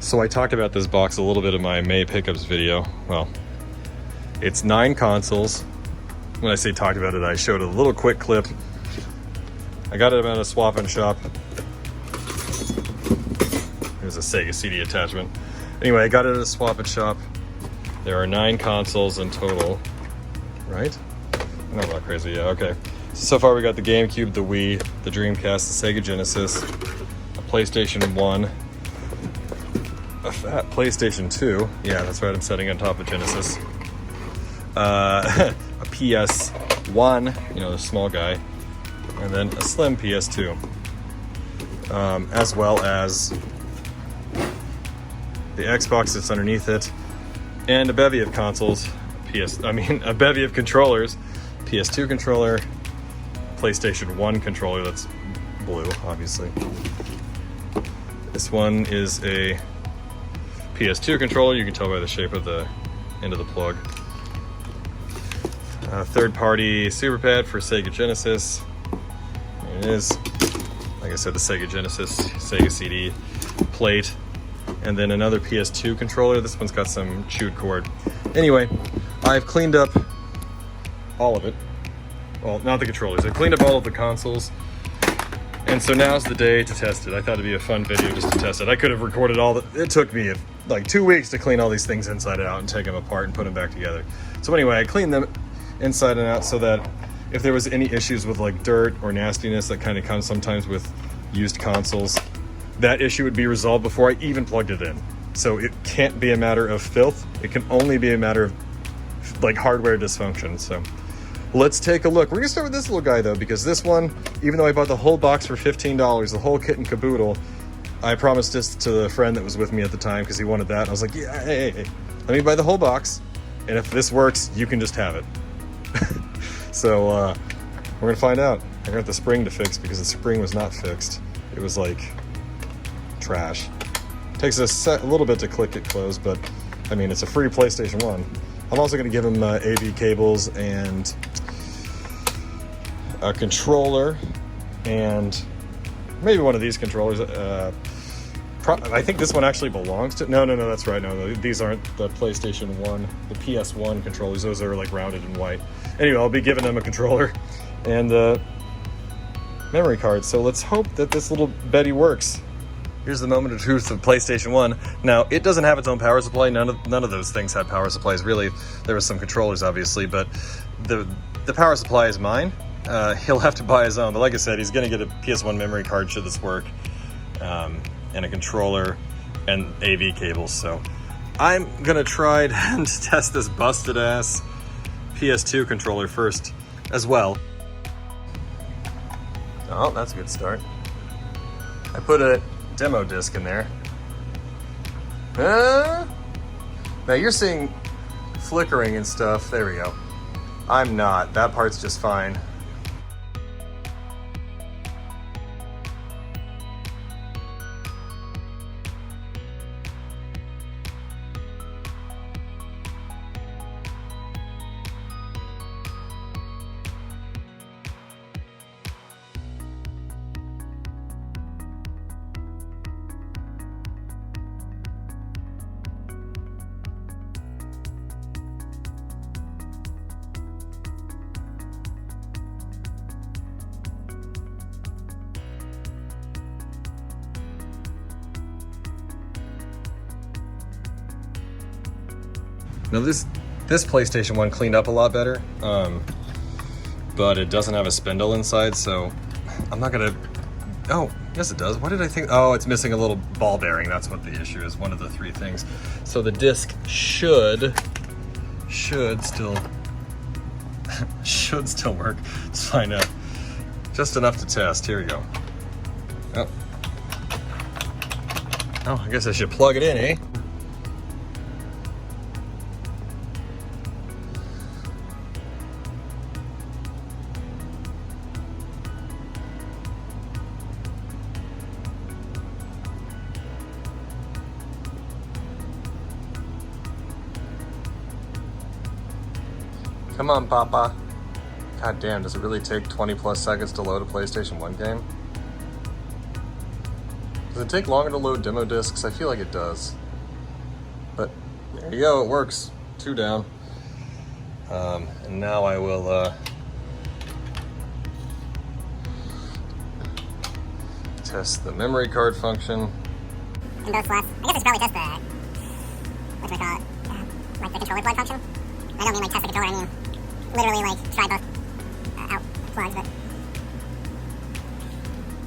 So I talked about this box a little bit in my May pickups video. Well, it's 9 consoles. When I say talked about it, I showed a little quick clip. I got it at a swap and shop. There's a Sega CD attachment. Anyway, I got it at a swap and shop. There are 9 consoles in total, right? I'm not that crazy, yeah, okay. So far we got the GameCube, the Wii, the Dreamcast, the Sega Genesis, a PlayStation 1, a fat PlayStation 2. Yeah, that's right, I'm setting on top of Genesis. A PS1, you know, the small guy, and then a slim PS2. As well as the Xbox that's underneath it, and a bevy of consoles, a bevy of controllers, PS2 controller, PlayStation 1 controller that's blue, obviously. This one is a PS2 controller, you can tell by the shape of the end of the plug. Third-party super pad for Sega Genesis. There it is. Like I said, the Sega Genesis, Sega CD plate, and then another PS2 controller. This one's got some chewed cord. Anyway, I've cleaned up all of it. Well, not the controllers. I've cleaned up all of the consoles. And so now's the day to test it. I thought it'd be a fun video just to test it. I could have recorded all the... It took me like 2 weeks to clean all these things inside out and take them apart and put them back together. So anyway, I cleaned them inside and out so that if there was any issues with like dirt or nastiness that kind of comes sometimes with used consoles, that issue would be resolved before I even plugged it in. So it can't be a matter of filth. It can only be a matter of like hardware dysfunction. So let's take a look. We're gonna start with this little guy though, because this one, even though I bought the whole box for $15, the whole kit and caboodle, I promised this to the friend that was with me at the time because he wanted that. And I was like, yeah, hey, let me buy the whole box. And if this works, you can just have it. So we're gonna find out. I got the spring to fix because the spring was not fixed. It was like trash. Takes a little bit to click it closed, but I mean, it's a free PlayStation 1. I'm also gonna give him AV cables and a controller and maybe one of these controllers. I think this one actually belongs to... No, that's right. No, these aren't the PlayStation 1, the PS1 controllers. Those are like rounded and white. Anyway, I'll be giving them a controller and memory card. So let's hope that this little Betty works. Here's the moment of truth of PlayStation 1. Now, it doesn't have its own power supply. None of those things had power supplies, really. There was some controllers, obviously, but the power supply is mine. He'll have to buy his own, but like I said, he's going to get a PS1 memory card should this work. And a controller and AV cables. So I'm gonna try and test this busted ass PS2 controller first as well. Oh, that's a good start. I put a demo disc in there. Now you're seeing flickering and stuff. There we go. I'm not. That part's just fine. Now this PlayStation 1 cleaned up a lot better, but it doesn't have a spindle inside, so I'm not gonna... Oh, yes it does. What did I think? Oh, it's missing a little ball bearing. That's what the issue is, one of the 3 things. So the disc should still work. Let's find out. Just enough to test. Here we go. Oh, I guess I should plug it in, eh? Come on, Papa. God damn, does it really take 20 plus seconds to load a PlayStation 1 game? Does it take longer to load demo discs? I feel like it does. But there you go, it works. 2 down. And now I will test the memory card function. And those slots, I guess I should probably test the, what do I call it? Like the controller plug function. I don't mean like test the controller, I mean literally like try both out plugs, but.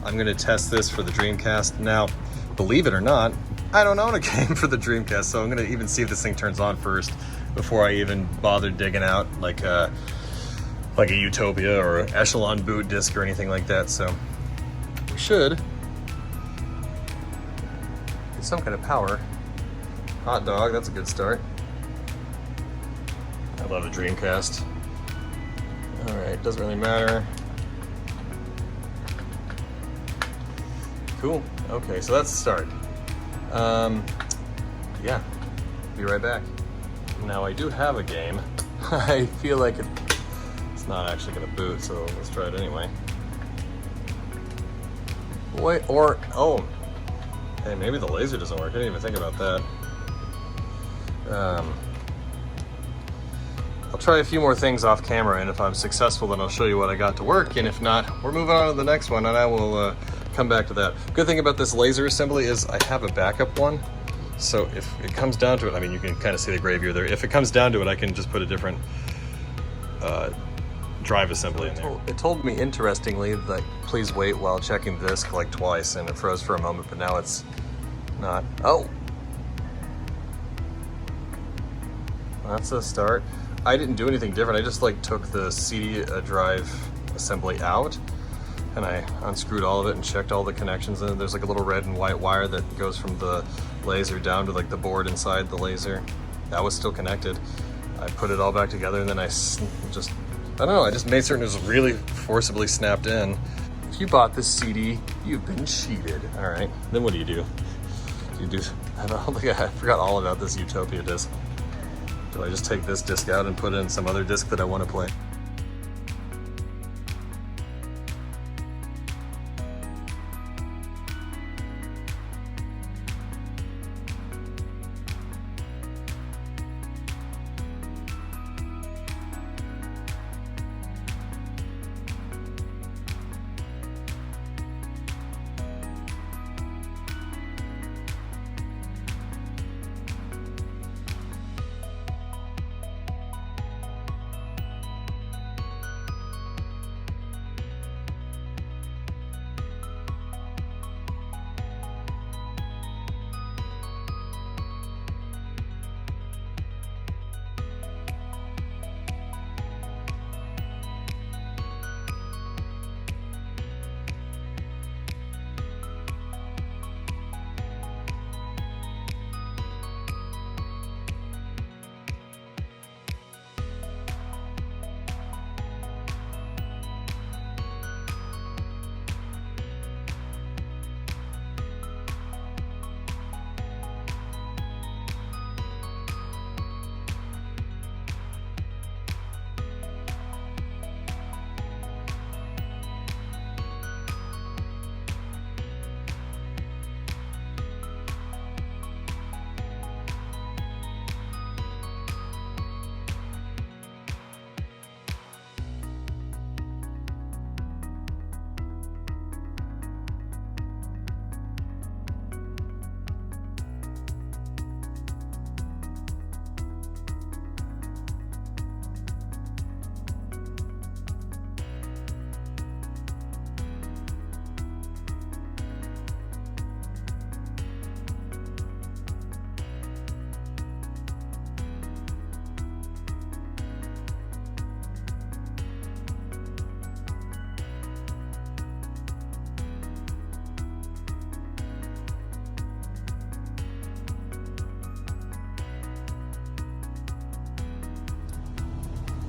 I'm gonna test this for the Dreamcast. Now, believe it or not, I don't own a game for the Dreamcast, so I'm gonna even see if this thing turns on first before I even bother digging out like a Utopia or an Echelon boot disc or anything like that. So we should get some kind of power. Hot dog, that's a good start. I love the Dreamcast. All right, doesn't really matter. Cool. Okay, so that's the start. Yeah, be right back. Now I do have a game. I feel like it's not actually gonna boot, so let's try it anyway. Wait, or, oh, hey, maybe the laser doesn't work. I didn't even think about that. I'll try a few more things off camera, and if I'm successful, then I'll show you what I got to work, and if not, we're moving on to the next one, and I will come back to that. Good thing about this laser assembly is I have a backup one, so if it comes down to it, I mean, you can kind of see the gray view there. If it comes down to it, I can just put a different drive assembly in there. It told me, interestingly, that please wait while checking the disc like twice, and it froze for a moment, but now it's not. Oh! That's a start. I didn't do anything different. I just like took the CD drive assembly out and I unscrewed all of it and checked all the connections. And there's like a little red and white wire that goes from the laser down to like the board inside the laser. That was still connected. I put it all back together and then I just, I don't know, I just made certain it was really forcibly snapped in. If you bought this CD, you've been cheated. All right, then what do? You do, I don't think I forgot all about this Utopia disc. Do I just take this disc out and put in some other disc that I want to play?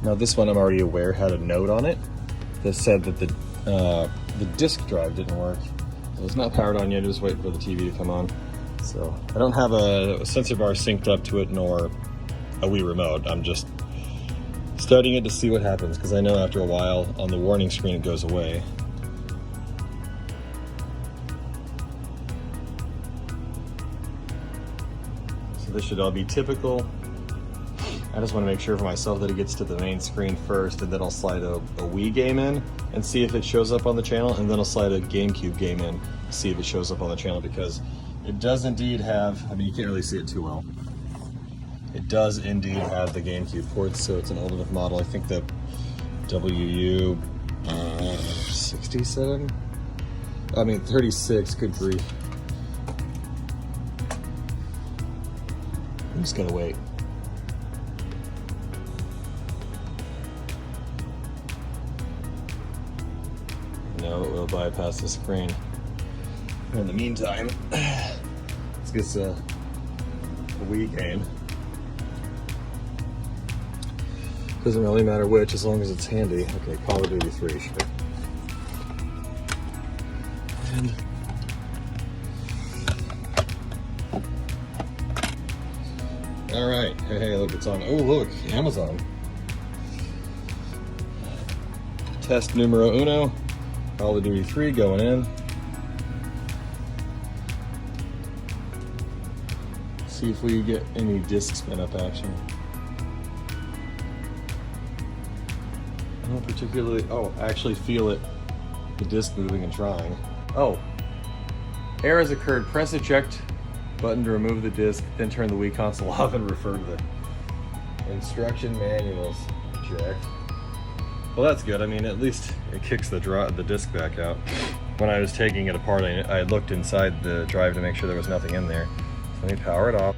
Now this one I'm already aware had a note on it that said that the disk drive didn't work. So it's not powered on yet, just waiting for the TV to come on. So I don't have a sensor bar synced up to it nor a Wii remote. I'm just starting it to see what happens because I know after a while on the warning screen it goes away. So this should all be typical. I just want to make sure for myself that it gets to the main screen first, and then I'll slide a Wii game in and see if it shows up on the channel, and then I'll slide a GameCube game in, see if it shows up on the channel, because it does indeed have, I mean, you can't really see it too well. It does indeed have the GameCube ports, so it's an old enough model. I think the WU 67? I mean, 36, good grief. I'm just gonna wait. No, it will bypass the screen. In the meantime, let's get a Wii game. Doesn't really matter which, as long as it's handy. Okay, Call of Duty 3, sure. And all right, hey, look, it's on. Oh, look, Amazon. Test numero uno, Call of Duty 3 going in. See if we get any disc spin up action. I don't particularly, oh, I actually feel it, the disc moving and trying. Oh, error has occurred. Press eject button to remove the disc, then turn the Wii console off and refer to the instruction manuals. Eject. Well, that's good. I mean, at least it kicks the disc back out. When I was taking it apart, I looked inside the drive to make sure there was nothing in there. So let me power it off.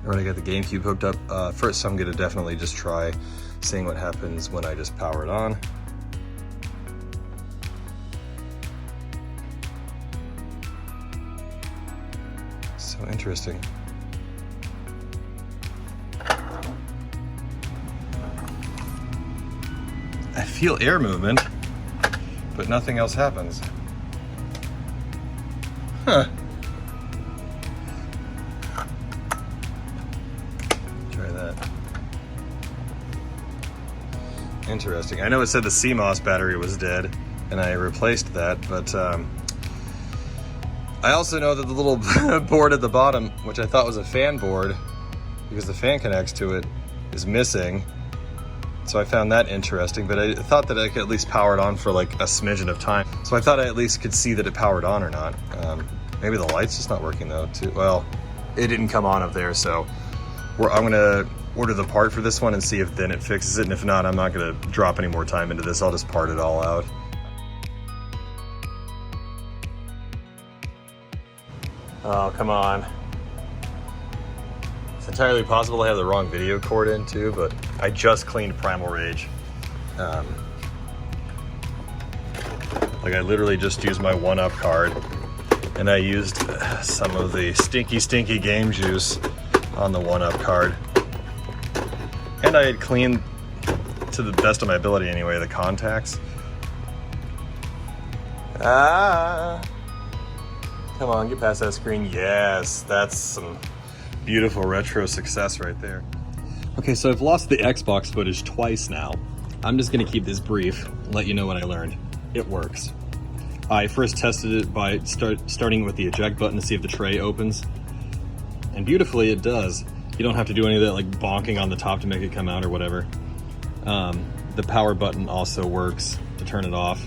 Already got the GameCube hooked up. First, I'm gonna definitely just try seeing what happens when I just power it on. So interesting. I feel air movement, but nothing else happens. Huh. Interesting. I know it said the CMOS battery was dead, and I replaced that, but I also know that the little board at the bottom, which I thought was a fan board, because the fan connects to it, is missing. So I found that interesting, but I thought that I could at least power it on for like a smidgen of time. So I thought I at least could see that it powered on or not. Maybe the light's just not working though, too. Well, it didn't come on up there, so I'm gonna order the part for this one and see if then it fixes it, and if not, I'm not gonna drop any more time into this. I'll just part it all out. Oh, come on. It's entirely possible I have the wrong video cord in too, but I just cleaned Primal Rage. Like I literally just used my 1UP card, and I used some of the stinky game juice on the 1UP card. And I had cleaned, to the best of my ability anyway, the contacts. Ah! Come on, get past that screen. Yes, that's some beautiful retro success right there. Okay, so I've lost the Xbox footage twice now. I'm just gonna keep this brief, let you know what I learned. It works. I first tested it by starting with the eject button to see if the tray opens. And beautifully it does. You don't have to do any of that like bonking on the top to make it come out or whatever. The power button also works to turn it off.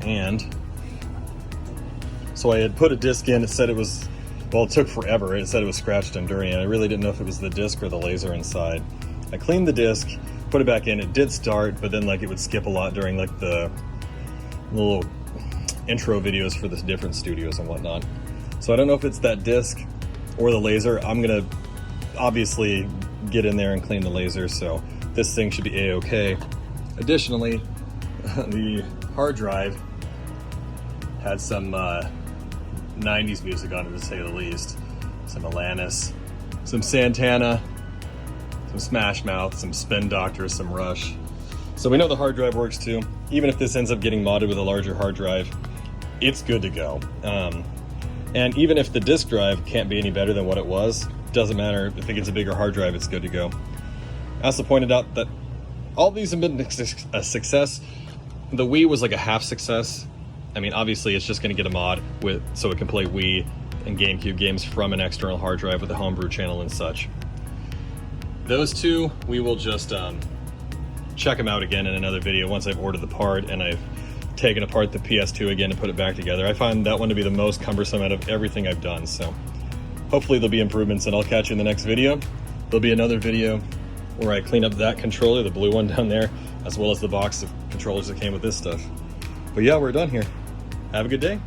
And so I had put a disc in, it said it was, well, it took forever. It said it was scratched and dirty, and I really didn't know if it was the disc or the laser inside. I cleaned the disc, put it back in, it did start, but then like it would skip a lot during like the little intro videos for the different studios and whatnot. So I don't know if it's that disc or the laser. I'm gonna obviously get in there and clean the laser, so this thing should be a-okay. Additionally, the hard drive Had some 90s music on it, to say the least. Some Alanis, some Santana, some Smash Mouth, some Spin Doctor, some Rush. So we know the hard drive works too. Even if this ends up getting modded with a larger hard drive, it's good to go. And even if the disk drive can't be any better than what it was, doesn't matter. If it gets a bigger hard drive, it's good to go. I also pointed out that all these have been a success. The Wii was like a half success. I mean, obviously it's just going to get a mod so it can play Wii and GameCube games from an external hard drive with a homebrew channel and such. Those two, we will just check them out again in another video once I've ordered the part and I've taken apart the PS2 again and put it back together. I find that one to be the most cumbersome out of everything I've done, so hopefully there'll be improvements, and I'll catch you in the next video. There'll be another video where I clean up that controller, the blue one down there, as well as the box of controllers that came with this stuff. But yeah, we're done here. Have a good day.